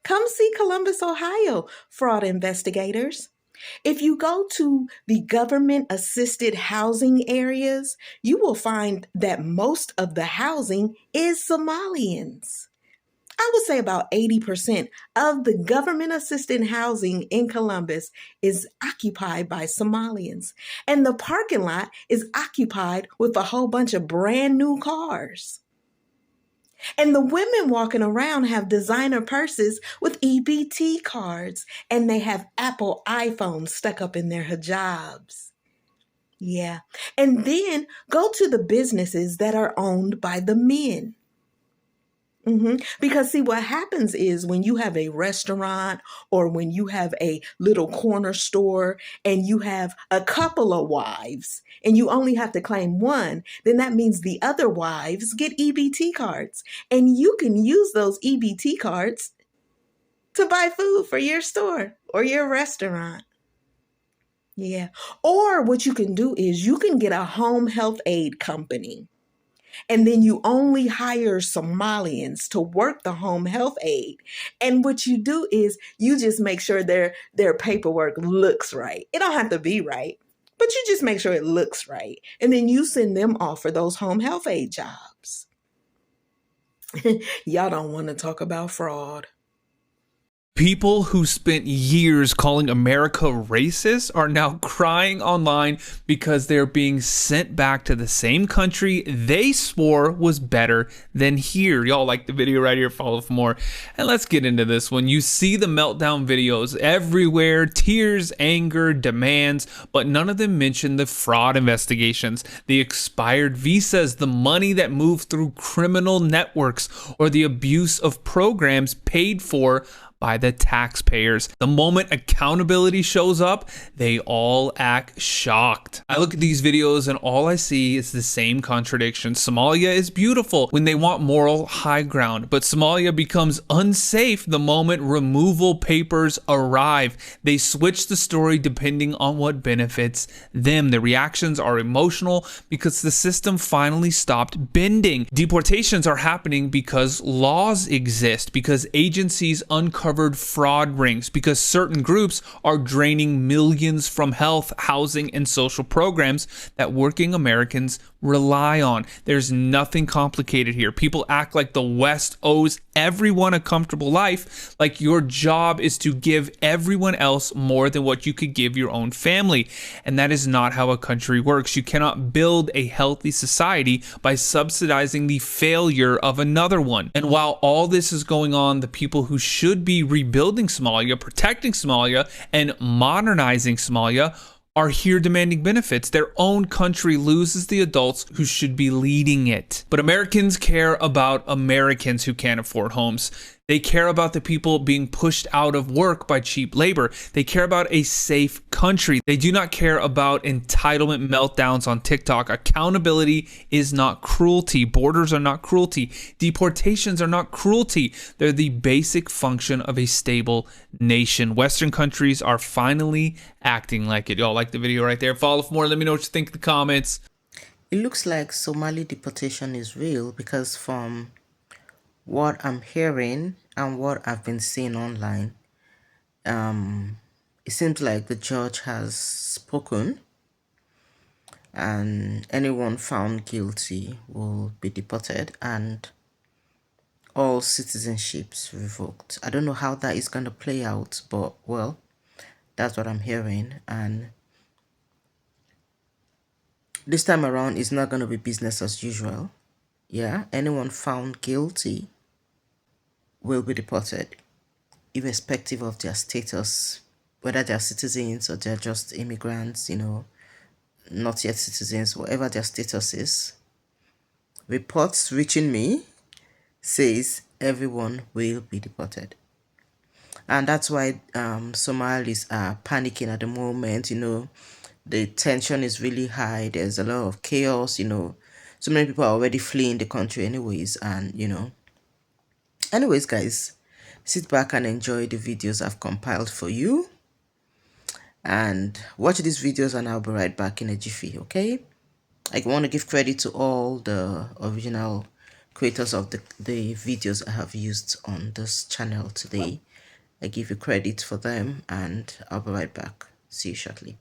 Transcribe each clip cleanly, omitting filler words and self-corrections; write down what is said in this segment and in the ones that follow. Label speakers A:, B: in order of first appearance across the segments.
A: Come see Columbus, Ohio, fraud investigators. If you go to the government assisted housing areas, you will find that most of the housing is Somalians. I would say about 80% of the government assisted housing in Columbus is occupied by Somalians. And the parking lot is occupied with a whole bunch of brand new cars. And the women walking around have designer purses with EBT cards, and they have Apple iPhones stuck up in their hijabs. Yeah. And then go to the businesses that are owned by the men. Because see, what happens is when you have a restaurant or when you have a little corner store and you have a couple of wives and you only have to claim one, then that means the other wives get EBT cards. And you can use those EBT cards to buy food for your store or your restaurant. Yeah. Or what you can do is you can get a home health aid company. And then you only hire Somalians to work the home health aid. And what you do is you just make sure their paperwork looks right. It don't have to be right, but you just make sure it looks right. And then you send them off for those home health aid jobs. Y'all don't want to talk about fraud.
B: People who spent years calling America racist are now crying online because they're being sent back to the same country they swore was better than here. Y'all like the video right here, follow for more. And let's get into this one. You see the meltdown videos everywhere, tears, anger, demands, but none of them mention the fraud investigations, the expired visas, the money that moved through criminal networks, or the abuse of programs paid for by the taxpayers. The moment accountability shows up, they all act shocked. I look at these videos and all I see is the same contradiction. Somalia is beautiful when they want moral high ground, but Somalia becomes unsafe the moment removal papers arrive. They switch the story depending on what benefits them. The reactions are emotional because the system finally stopped bending. Deportations are happening because laws exist, because agencies uncover fraud rings, because certain groups are draining millions from health, housing, and social programs that working Americans rely on. There's nothing complicated here. People act like the West owes everyone a comfortable life, like your job is to give everyone else more than what you could give your own family. And that is not how a country works. You cannot build a healthy society by subsidizing the failure of another one. And while all this is going on, the people who should be rebuilding Somalia, protecting Somalia, and modernizing Somalia are here demanding benefits. Their own country loses the adults who should be leading it. But Americans care about Americans who can't afford homes. They care about the people being pushed out of work by cheap labor. They care about a safe country. They do not care about entitlement meltdowns on TikTok. Accountability is not cruelty. Borders are not cruelty. Deportations are not cruelty. They're the basic function of a stable nation. Western countries are finally acting like it. Y'all like the video right there? Follow for more. Let me know what you think in the comments.
C: It looks like Somali deportation is real because from what I'm hearing and what I've been seeing online, it seems like the judge has spoken and anyone found guilty will be deported and all citizenships revoked. I don't know how that is going to play out, but well, that's what I'm hearing. And this time around, it's not going to be business as usual. Yeah, anyone found guilty will be deported, irrespective of their status, whether they're citizens or they're just immigrants, not yet citizens, whatever their status is. Reports reaching me says everyone will be deported. And that's why Somalis are panicking at the moment. The tension is really high. There's a lot of chaos, so many people are already fleeing the country anyways. And anyways, guys, sit back and enjoy the videos I've compiled for you and watch these videos, and I'll be right back in a jiffy. Okay, I want to give credit to all the original creators of the videos I have used on this channel today. I give you credit for them, and I'll be right back. See you shortly.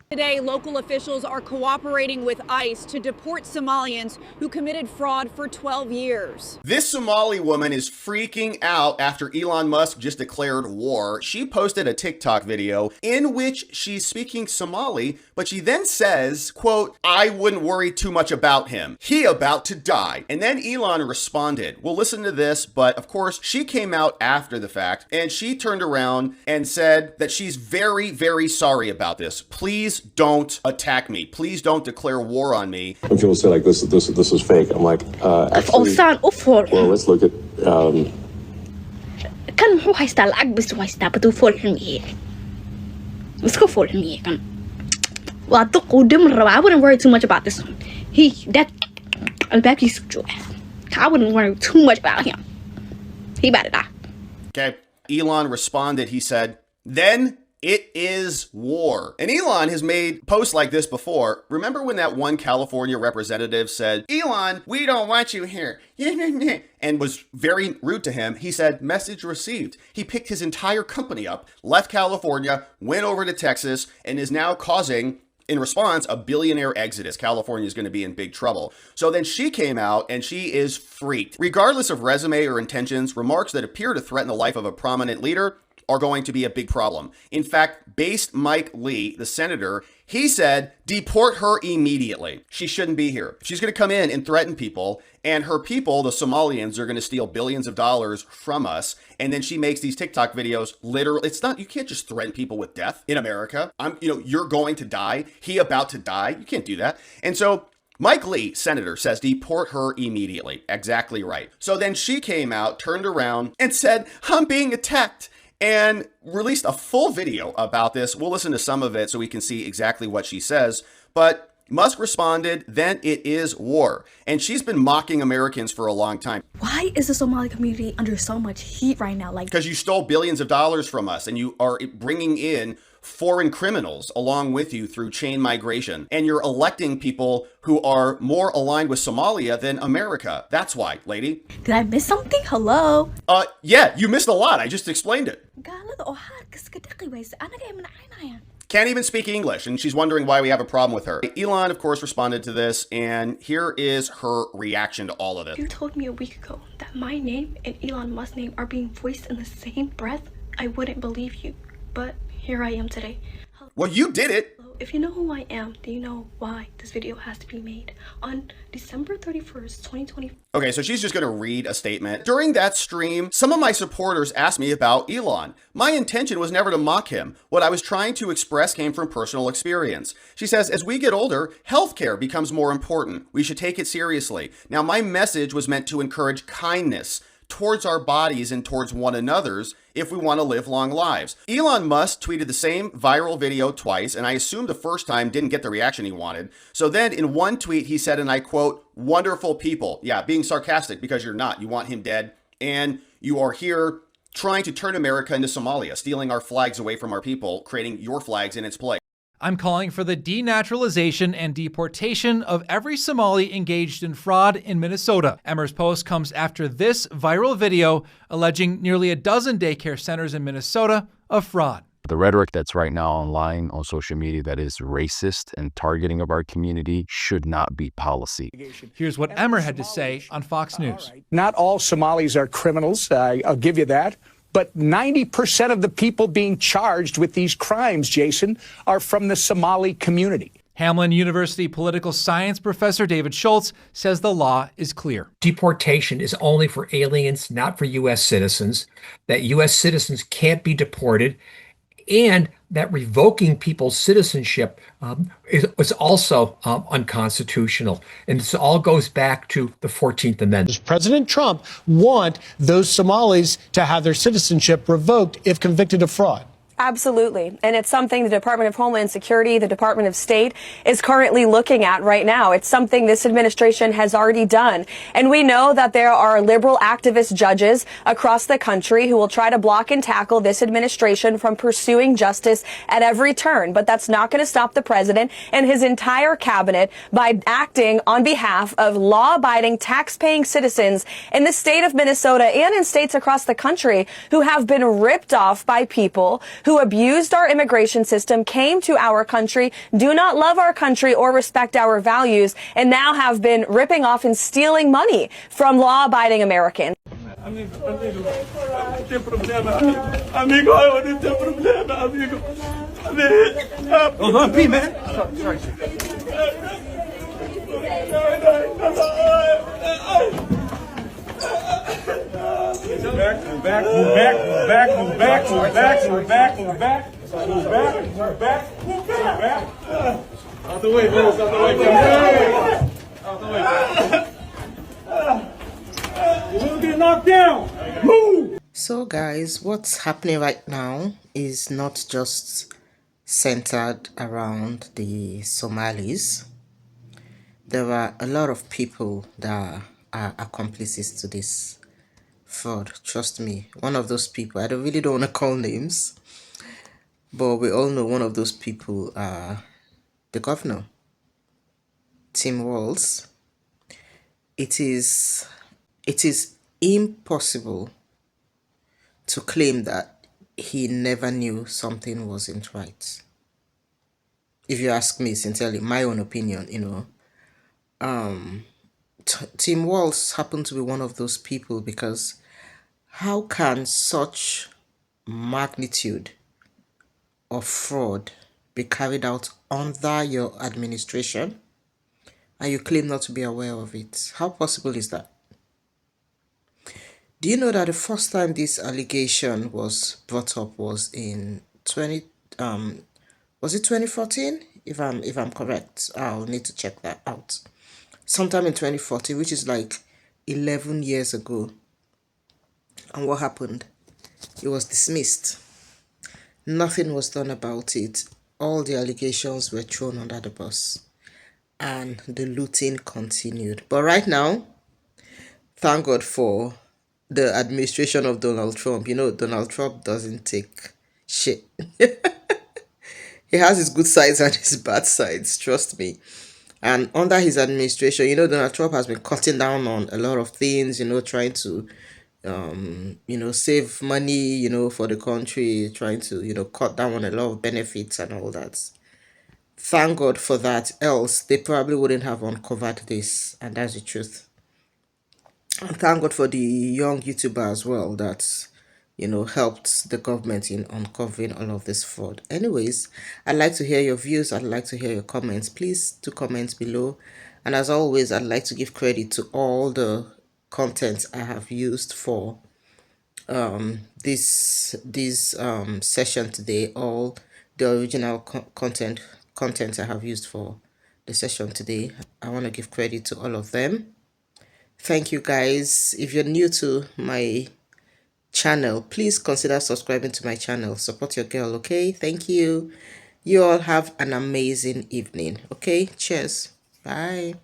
D: Today, local officials are cooperating with ICE to deport Somalians who committed fraud for 12 years.
E: This Somali woman is freaking out after Elon Musk just declared war. She posted a TikTok video in which she's speaking Somali, but she then says, quote, "I wouldn't worry too much about him. He about to die." And then Elon responded. We'll listen to this, but of course, she came out after the fact and she turned around and said that she's very, very sorry about this. Please don't attack me. Please don't declare war on me.
F: When people say like this is fake, I'm like, actually, well, let's look at.
G: كان هو هيستاهل العقب بس هو هيستاهل بدو فول حمية بس كو فول حمية كان وأدق ودم الربع. I wouldn't worry too much about this one. That الباقي سجوا. I wouldn't worry too much about him. He about to die.
E: Okay. Elon responded. He said, "Then it is war." And Elon has made posts like this before. Remember when that one California representative said, "Elon, we don't want you here," and was very rude to him? He said, "Message received." He picked his entire company up, left California, went over to Texas, and is now causing, in response, a billionaire exodus. California is going to be in big trouble. So then she came out and she is freaked. Regardless of resume or intentions, remarks that appear to threaten the life of a prominent leader are going to be a big problem. In fact, based Mike Lee, the senator, he said, deport her immediately. She shouldn't be here. She's going to come in and threaten people, and her people, the Somalians, are going to steal billions of dollars from us. And then she makes these TikTok videos. Literally, it's not, you can't just threaten people with death in America. You're going to die. He about to die. You can't do that. And so Mike Lee, senator, says deport her immediately. Exactly right. So then she came out, turned around, and said, "I'm being attacked," and released a full video about this. We'll listen to some of it so we can see exactly what she says. But Musk responded, "Then it is war." And she's been mocking Americans for a long time.
H: Why is the Somali community under so much heat right now?
E: Because you stole billions of dollars from us and you are bringing in foreign criminals along with you through chain migration. And you're electing people who are more aligned with Somalia than America. That's why, lady.
H: Did I miss something? Hello?
E: Yeah, you missed a lot. I just explained it. Can't even speak English, and she's wondering why we have a problem with her. Elon, of course, responded to this, and here is her reaction to all of this.
H: You told me a week ago that my name and Elon Musk's name are being voiced in the same breath. I wouldn't believe you, but here I am today.
E: Well, you did it.
H: If you know who I am, do you know why this video has to be made? On December 31st, 2020.
E: Okay, so she's just going to read a statement. "During that stream, some of my supporters asked me about Elon. My intention was never to mock him. What I was trying to express came from personal experience." She says, "As we get older, healthcare becomes more important. We should take it seriously. Now, my message was meant to encourage kindness towards our bodies and towards one another's if we want to live long lives." Elon Musk tweeted the same viral video twice, and I assume the first time didn't get the reaction he wanted. So then in one tweet, he said, and I quote, "Wonderful people." Yeah, being sarcastic because you're not. You want him dead, and you are here trying to turn America into Somalia, stealing our flags away from our people, creating your flags in its place.
I: I'm calling for the denaturalization and deportation of every Somali engaged in fraud in Minnesota. Emmer's post comes after this viral video alleging nearly a dozen daycare centers in Minnesota of fraud.
J: The rhetoric that's right now online on social media that is racist and targeting of our community should not be policy.
I: Here's what Emmer had to say on Fox News.
K: Not all Somalis are criminals, I'll give you that. But 90% of the people being charged with these crimes, Jason, are from the Somali community.
I: Hamlin University political science professor David Schultz says the law is clear.
L: Deportation is only for aliens, not for U.S. citizens, that U.S. citizens can't be deported, and that revoking people's citizenship is also unconstitutional. And this all goes back to the 14th Amendment.
M: Does President Trump want those Somalis to have their citizenship revoked if convicted of fraud? Absolutely. And it's something the Department of Homeland Security, the Department of State is currently looking at right now. It's something this administration has already done. And we know that there are liberal activist judges across the country who will try to block and tackle this administration from pursuing justice at every turn. But that's not going to stop the president and his entire cabinet by acting on behalf of law-abiding, tax-paying citizens in the state of Minnesota and in states across the country who have been ripped off by people who abused our immigration system, came to our country, do not love our country or respect our values, and now have been ripping off and stealing money from law-abiding Americans.
N: Amigo, não tem problema, amigo, não tem problema, amigo. Don't be, man. Sorry. Move back. Out the way, boys, out the way. You will get knocked down. Move!
C: So guys, what's happening right now is not just centered around the Somalis. There are a lot of people that are accomplices to this fraud. Trust me, one of those people, I really don't want to call names, but we all know one of those people are the governor, Tim Walz. It is impossible to claim that he never knew something wasn't right. If you ask me sincerely, my own opinion, Tim Walz happened to be one of those people, because how can such magnitude of fraud be carried out under your administration and you claim not to be aware of it? How possible is that? Do you know that the first time this allegation was brought up was in 2014? If I'm correct, I'll need to check that out. Sometime in 2014, which is like 11 years ago. And what happened? It was dismissed. Nothing was done about it. All the allegations were thrown under the bus. And the looting continued. But right now, thank God for the administration of Donald Trump. Donald Trump doesn't take shit. He has his good sides and his bad sides, trust me. And under his administration, Donald Trump has been cutting down on a lot of things, trying to, save money, for the country, trying to, cut down on a lot of benefits and all that. Thank God for that, else they probably wouldn't have uncovered this, and that's the truth. And thank God for the young YouTuber as well that, helped the government in uncovering all of this fraud. Anyways, I'd like to hear your views. I'd like to hear your comments. Please do comment below. And as always, I'd like to give credit to all the content I have used for this session today. All the original content I have used for the session today. I want to give credit to all of them. Thank you guys. If you're new to my channel, please consider subscribing to my channel. Support your girl, okay? Thank you. You all have an amazing evening, okay? Cheers. Bye.